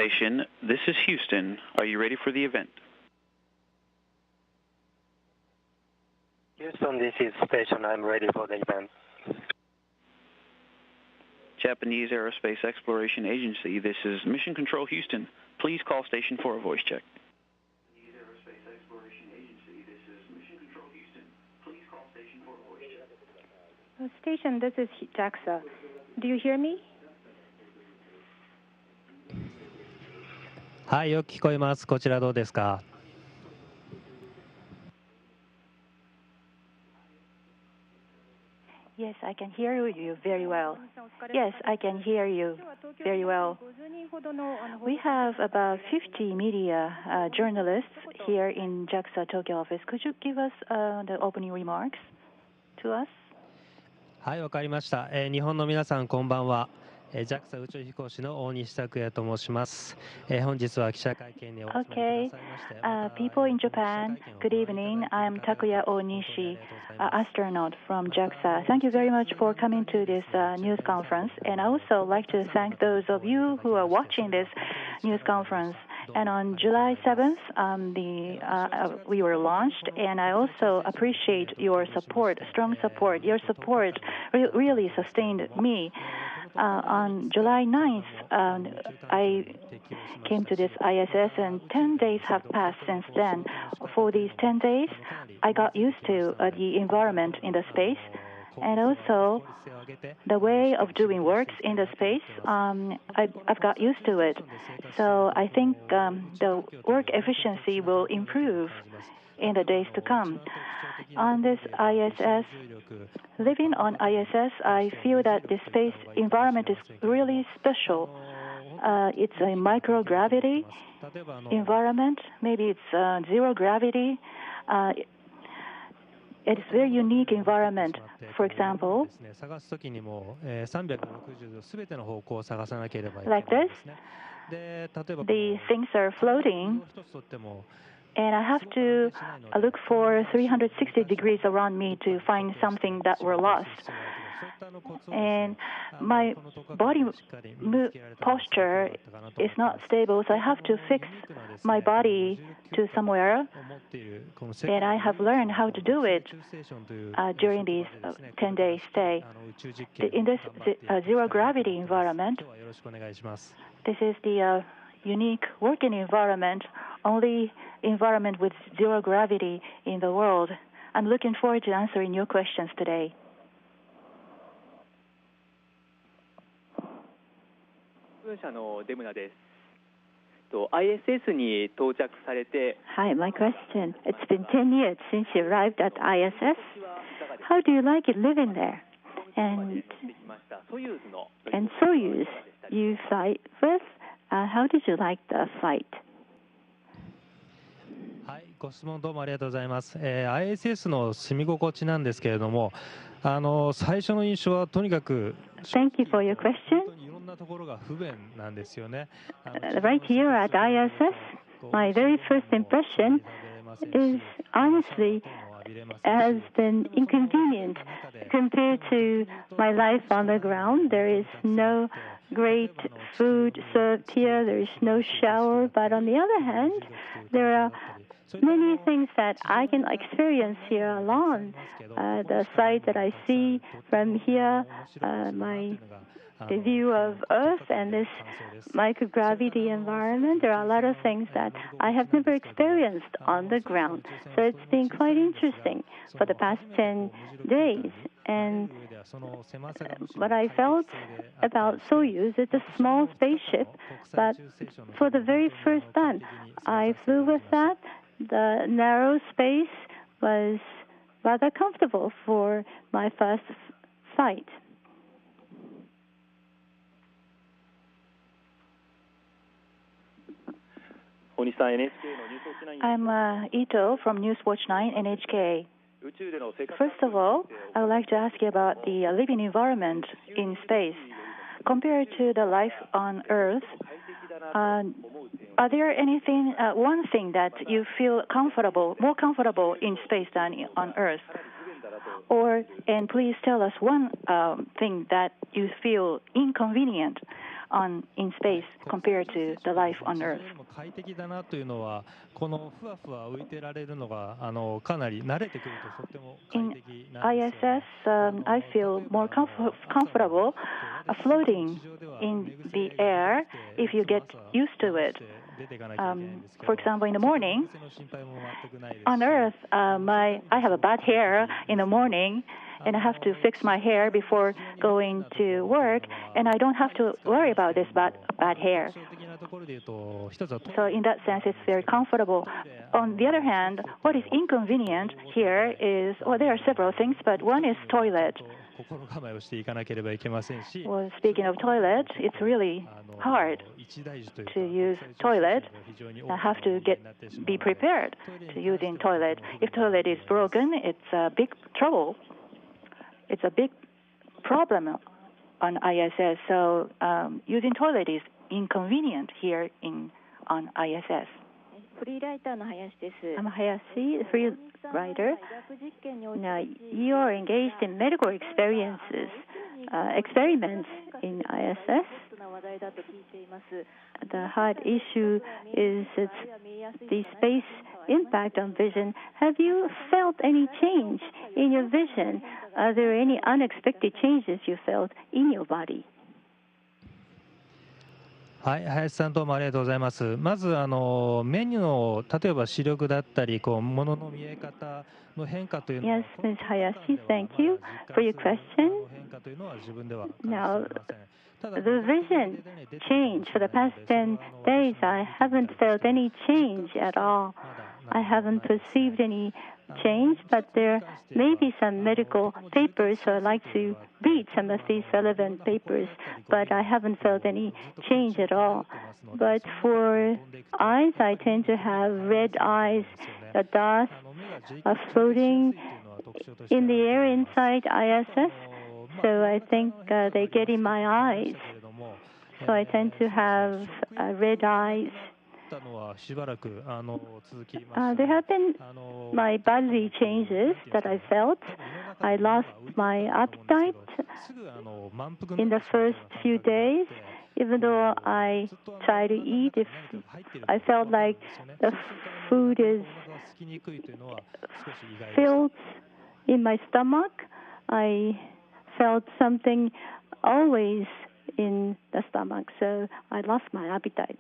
station, this is Houston. Are you ready for the event? Houston, this is station. I'm ready for the event. Japanese Aerospace Exploration Agency, this is Mission Control Houston. Please call station for a voice check. Japanese Aerospace Exploration Agency, this is Mission Control Houston. Please call station for a voice check. Station, this is JAXA. Do you hear me? はい、よく聞こえます。こちらどうですか? Yes, I can hear you very well. Yes, I can hear you very well. We have about 50 media journalists here in JAXA Tokyo office. Could you give us the opening remarks to us? はい、わかりました。日本の皆さんこんばんは。JAXA 宇宙飛行士の大西拓也と申します。本日は記者会見にお集まりくださいまして。People in Japan, good evening. I'm Takuya Onishi, astronaut from JAXA. Thank you very much for coming to this news conference. And I also like to thank those of you who are watching this news conference. And on July 7th, we were launched, and I also appreciate your support, strong support. Your support really sustained me. On July 9th, I came to this ISS, and 10 days have passed since then. For these 10 days, I got used to the environment in the space, and also the way of doing works in the space. I've got used to it. So I think the work efficiency will improve in the days to come. On this ISS, living on ISS, I feel that the space environment is really special. It's a microgravity environment. Maybe it's zero gravity. It's a very unique environment. For example, like this, the things are floating, and I have to look for 360 degrees around me to find something that were lost. And my body posture is not stable, so I have to fix my body to somewhere. And I have learned how to do it during these 10-day stay. In this zero-gravity environment, this is the unique working environment, only environment with zero gravity in the world. I'm looking forward to answering your questions today. Hi, my question. It's been 10 years since you arrived at ISS. How do you like it living there? And Soyuz, you fly with. How did you like the flight? はい、ご質問どうもありがとうございます。ISS の住み心地なんですけれども、最初の印象はとにかく Thank you for your question. いろんなところが不便なんですよね。Right here at ISS, my very first impression is honestly has been inconvenient compared to my life on the ground. There is no great food served here. There is no shower. But on the other hand, there are many things that I can experience here alone. The sight that I see from here, the view of Earth and this microgravity environment, there are a lot of things that I have never experienced on the ground. So it's been quite interesting for the past 10 days. And what I felt about Soyuz, it's a small spaceship, but for the very first time I flew with that, the narrow space was rather comfortable for my first flight. I'm Ito from Newswatch 9 NHK. First of all, I would like to ask you about the living environment in space. Compared to the life on Earth, are there anything, one thing that you feel more comfortable in space than on Earth? And please tell us one thing that you feel inconvenient in space compared to the life on Earth. In ISS, I feel more comfortable floating in the air if you get used to it. For example, in the morning, on Earth, I have a bad hair in the morning, and I have to fix my hair before going to work, and I don't have to worry about this bad hair. So in that sense, it's very comfortable. On the other hand, what is inconvenient here is, well, there are several things, but one is toilet. Well, speaking of toilet, it's really hard to use toilet. I have to be prepared to using toilet. If toilet is broken, it's a big trouble. It's a big problem on ISS. So using toilet is inconvenient here on ISS. I'm Hayashi, a free rider. Now, you are engaged in medical experiments in ISS. The hard issue is the space impact on vision. Have you felt any change in your vision? Are there any unexpected changes you felt in your body? はい、林さんどうもありがとうございます。まずメニューの例えば視力だったり物の見え方の変化というのは Yes, Ms. Hayashi, thank you for your question. Now, the vision change for the past 10 days, I haven't felt any change at all. I haven't perceived any change, but there may be some medical papers, so I'd like to read some of these relevant papers, but I haven't felt any change at all. But for eyes, I tend to have red eyes, the dust floating in the air inside ISS, so I think they get in my eyes. So I tend to have red eyes. There have been my bodily changes that I felt. I lost my appetite in the first few days. Even though I try to eat, if I felt like the food is filled in my stomach, I felt something always in the stomach, so I lost my appetite.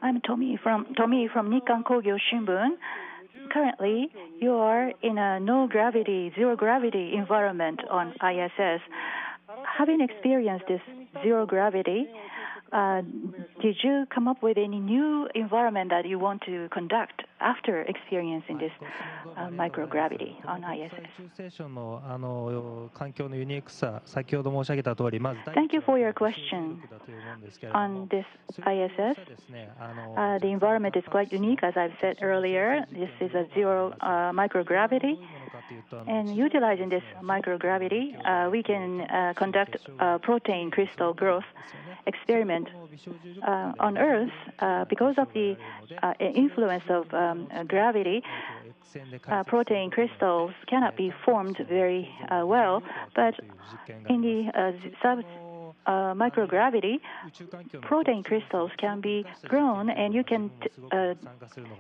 I'm Tommy from Nikkan Kogyo Shimbun. Currently, you are in a zero gravity environment on ISS. Having experienced this zero gravity, did you come up with any new environment that you want to conduct after experiencing this microgravity on ISS? Thank you for your question. On this ISS, the environment is quite unique, as I've said earlier. This is a zero microgravity. And utilizing this microgravity, we can conduct protein crystal growth experiment on Earth. Because of the influence of gravity, protein crystals cannot be formed very well. But in the microgravity, protein crystals can be grown, and you can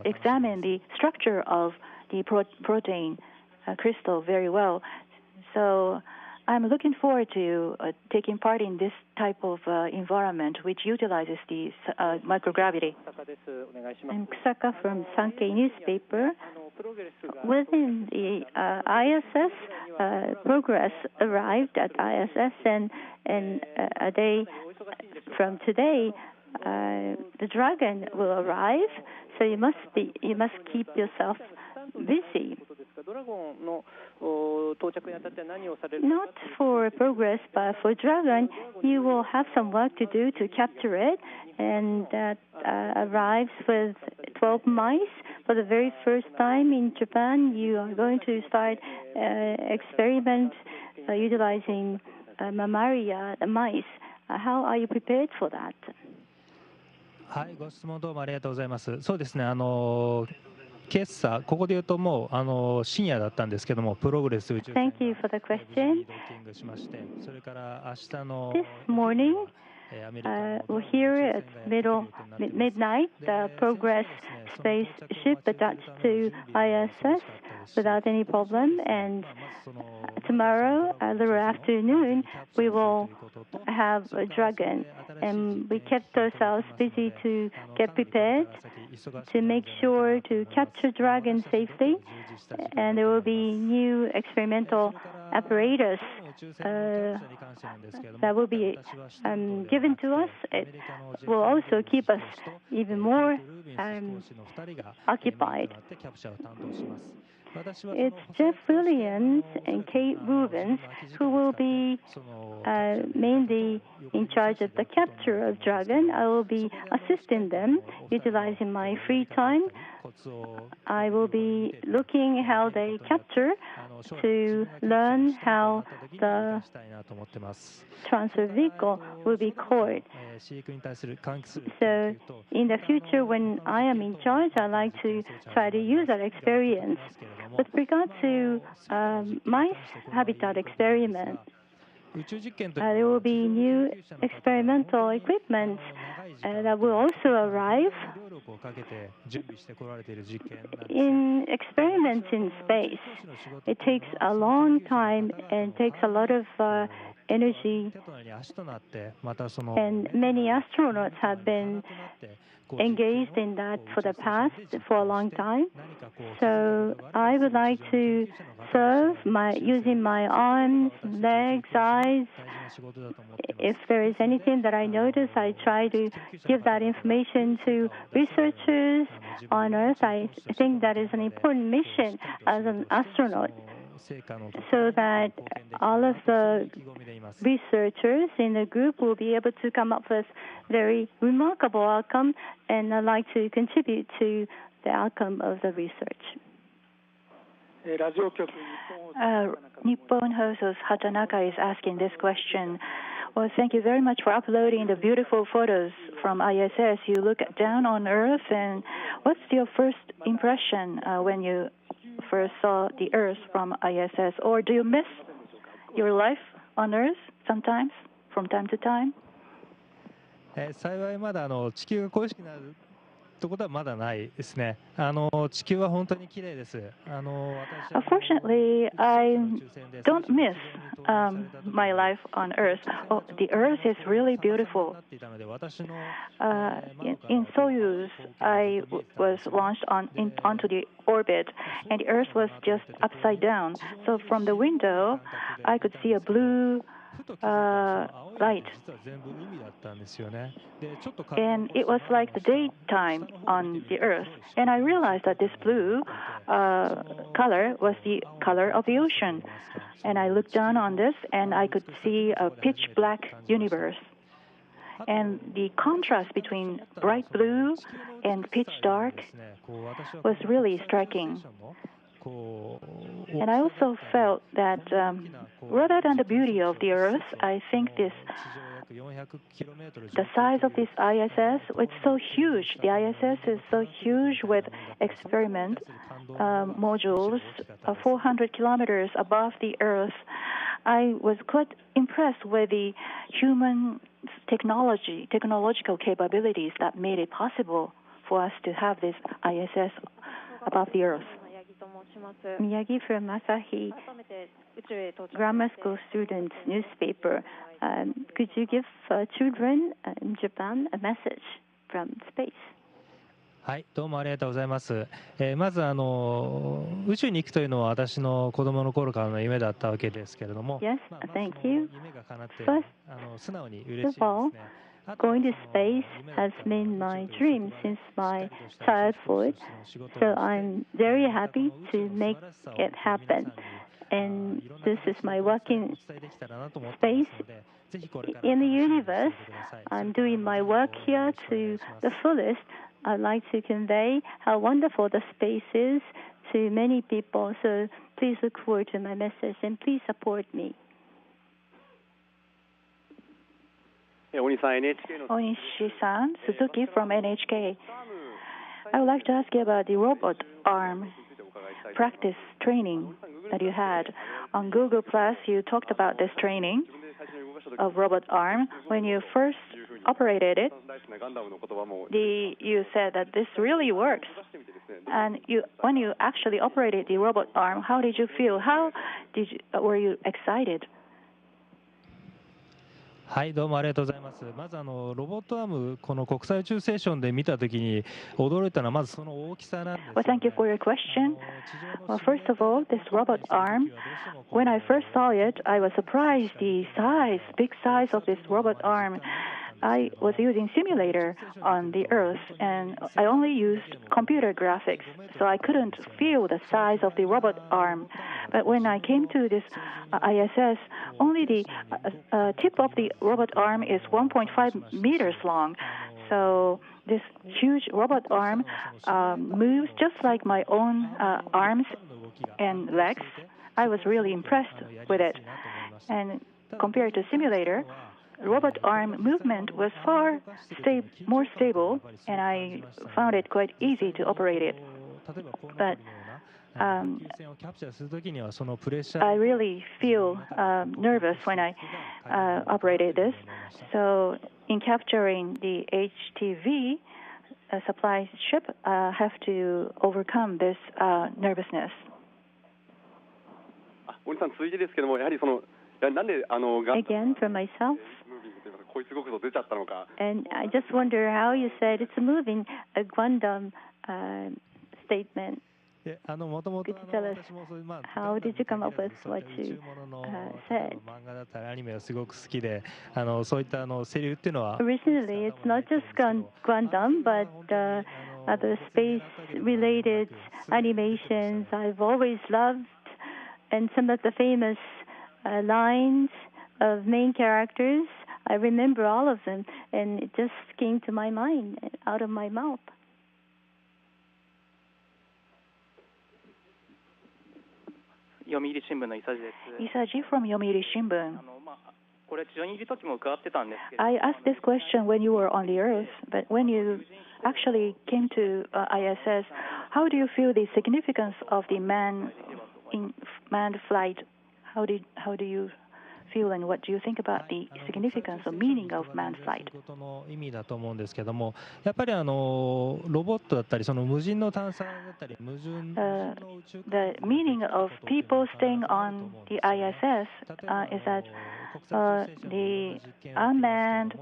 examine the structure of the protein crystal very well. So I'm looking forward to taking part in this type of environment which utilizes the microgravity. I'm Kusaka from Sankei newspaper. Within the ISS, progress arrived at ISS, and a day from today, the Dragon will arrive. So you must keep yourself busy. Not for progress, but for Dragon, you will have some work to do to capture it, and that arrives with 12 mice. For the very first time in Japan, you are going to start experiment utilizing mammalia, the mice. How are you prepared for that? はい、ご質問どうもありがとうございます。そうですね、今朝ここで言うともう深夜だったんですけども、プログレス宇宙船 Thank you for the question. ドッキングしまして、それから明日の This morning, アメリカの we're here at midnight. The Progress spaceship attached to ISS without any problem. And tomorrow, early afternoon, we will have a Dragon. And we kept ourselves busy to get prepared to make sure to capture Dragon safely. And there will be new experimental apparatus that will be given to us. It will also keep us even more occupied. It's Jeff Williams and Kate Rubens who will be mainly in charge of the capture of Dragon. I will be assisting them, utilizing my free time. I will be looking how they capture to learn how the transfer vehicle will be caught. So in the future, when I am in charge, I like to try to use that experience. With regard to mice habitat experiment, there will be new experimental equipment that will also arrive. In experiments in space, it takes a long time and takes a lot of energy, and many astronauts have been engaged in that for a long time. So I would like to serve using my arms, legs, eyes. If there is anything that I notice, I try to give that information to researchers on Earth. I think that is an important mission as an astronaut, so that all of the researchers in the group will be able to come up with very remarkable outcome, and I'd like to contribute to the outcome of the research. Nippon Hoso's Hatanaka is asking this question. Well, thank you very much for uploading the beautiful photos from ISS. You look down on Earth, and what's your first impression when you first saw the Earth from ISS? Or do you miss your life on Earth sometimes, from time to time? 幸いまだ地球が恋しくなるところはまだないですね。地球は本当に綺麗です。Unfortunately, I don't miss my life on Earth. Oh, the Earth is really beautiful. In Soyuz, I was launched onto the orbit, and the Earth was just upside down. So from the window, I could see a blue light. And it was like the daytime on the Earth. And I realized that this blue color was the color of the ocean. And I looked down on this, and I could see a pitch black universe. And the contrast between bright blue and pitch dark was really striking. And I also felt that rather than the beauty of the Earth, I think the size of this ISS, it's so huge. The ISS is so huge with experiment modules 400 kilometers above the Earth. I was quite impressed with the human technological capabilities that made it possible for us to have this ISS above the Earth. Miyagi from Asahi Grammar School Students newspaper. Could you give children in Japan a message from space? はい、どうもありがとうございます。まず宇宙に行くというのは私の子供の頃からの夢だったわけですけれども、Yes, thank you. 夢が叶って First 素直に嬉しいですね。 Going to space has been my dream since my childhood, so I'm very happy to make it happen. And this is my work in space. In the universe, I'm doing my work here to the fullest. I'd like to convey how wonderful the space is to many people, so please look forward to my message and please support me. Onishi-san, Suzuki from NHK. I would like to ask you about the robot arm practice training that you had. On Google Plus, you talked about this training of robot arm. When you first operated it, you said that this really works. And when you actually operated the robot arm, how did you feel? Were you excited? はい、どうもありがとうございます。まずロボットアーム、この国際宇宙ステーションで見たときに驚いたのはまずその大きさなんです。Well, thank you for your question. Well, first of all, this robot arm, when I first saw it, I was surprised the big size of this robot arm. I was using simulator on the Earth, and I only used computer graphics, so I couldn't feel the size of the robot arm. But when I came to this ISS, only the tip of the robot arm is 1.5 meters long. So this huge robot arm moves just like my own arms and legs. I was really impressed with it. And compared to simulator, robot arm movement was far more stable, and I found it quite easy to operate it. But I really feel nervous when I operated this. So in capturing the HTV supply ship, I have to overcome this nervousness. Again, for myself, and I just wonder how you said it's a Guangdong statement. Could you tell us how did you come up with what you said? Originally, it's not just Guangdong, but other space-related animations I've always loved, and some of the famous lines of main characters. I remember all of them, and it just came to my mind, out of my mouth. Isaji from Yomiuri Shimbun. I asked this question when you were on the Earth, but when you actually came to ISS, how do you feel the significance of the manned flight? How do you feel, and what do you think about the significance or meaning of manned flight? The meaning of people staying on the ISS is that the unmanned,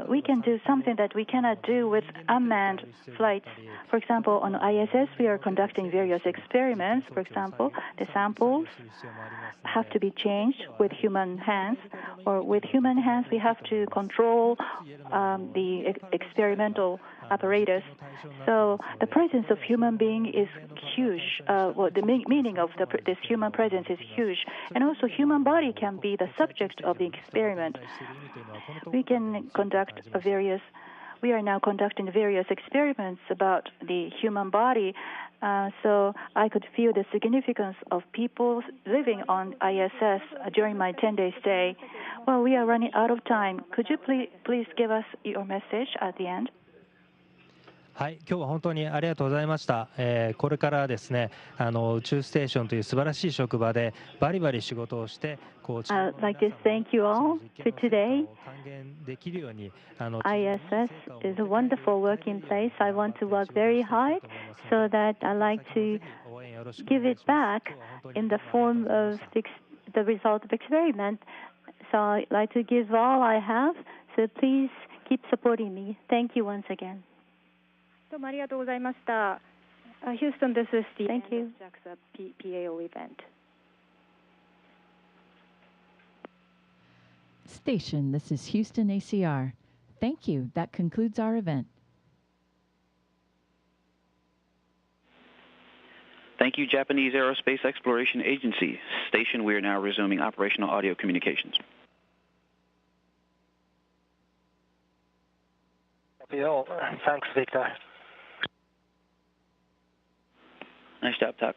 we can do something that we cannot do with unmanned flights. For example, on ISS, we are conducting various experiments. For example, the samples have to be changed with human hands, or with human hands, we have to control the experimental apparatus. So the presence of human being is huge. The meaning of this human presence is huge. And also human body can be the subject of the experiment. We are now conducting various experiments about the human body. So I could feel the significance of people living on ISS during my 10-day stay. Well, we are running out of time. Could you please give us your message at the end? はい、今日は本当にありがとうございました。これからですね、宇宙ステーションという素晴らしい職場でバリバリ仕事をして、I'd like to thank you all for today. ISS is a wonderful working place. I want to work very hard so that I like to give it back in the form of the result of experiment. So I'd like to give all I have. So please keep supporting me. Thank you once again. どうもありがとうございました。Houston, this is the Thank you. JAXA PAO event. Station, this is Houston ACR. Thank you. That concludes our event. Thank you, Japanese Aerospace Exploration Agency. Station, we are now resuming operational audio communications. Thanks, Victor. Nice job, Tak.